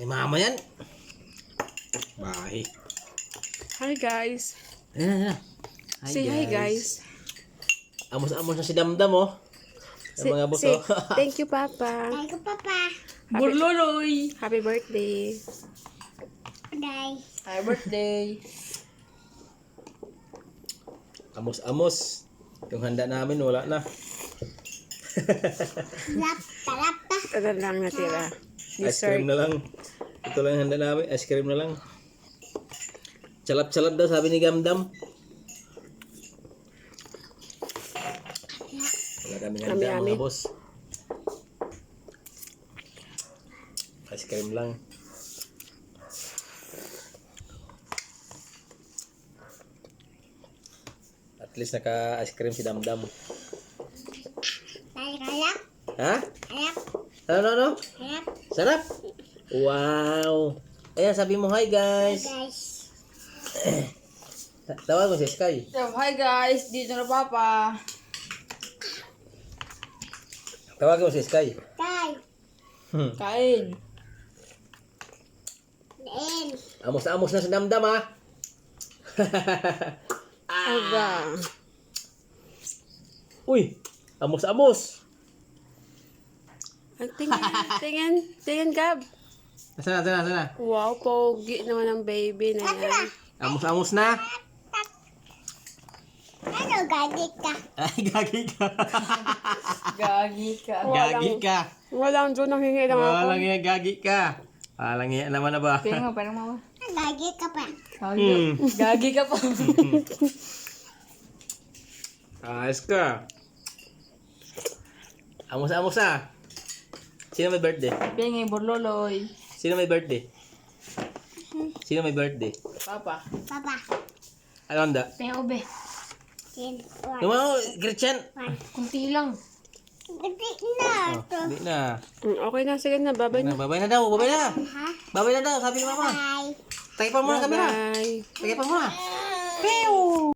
Kay mama yan. Bahay. Hi guys. Ayan. Say hi guys. Amos-amos na si Damdam oh. Yung mga buto. Thank you Papa. Thank you, Papa. Burloloy! Happy birthday. Day. Happy birthday! Amos-amos. Yung handa namin wala na. Talapa. Ito lang natira. Ice cream na lang. Ito lang yung handa namin. Ice cream na lang. Chalap-chalap daw sabi ni Gamdam. Wala kaming handa Yummy, mga boss. Ice cream lang. At least naka-ice cream si Damdam. Talap. Ha? Talap. Ano? Talap. Sarap! Wow! Ayan, sabi mo hi guys. Guys. Tawag mo si Sky. So, hi guys! Dito na Papa! Tawag mo si Sky. Tay. Kain! Nen. Amos-amos na sa Damdam ha. Aba. Uy! Amos-amos! Ang tingin Gab. Sana. Wow, pogi naman ang baby na yan. Amos-amos na. Ano gagi ka? Ay, gagi ka. Gagi ka! Gagi ka. Walang doon nang hingi lang ako. Walang iya, gagi ka. Walang iya naman na ba? Kaya nga, parang mama. Gagi ka pa. Gagi ka pa! Ayos ka. Amos-amos ah. Sino may birthday? Pengi, burloloy! Sino may birthday? Sino may birthday? Papa! Papa. Ano handa? Pengi ube! Ten. Yung mga Gretchen. Kunti lang! Gagi na. Oh, hindi na. Okay na, sige na, babay na. Babay na daw, babay na. Ha? Babay na daw, sabi ni mama. Bye. Takipan mo na kamera. Bye. Takipan mo na. Pew!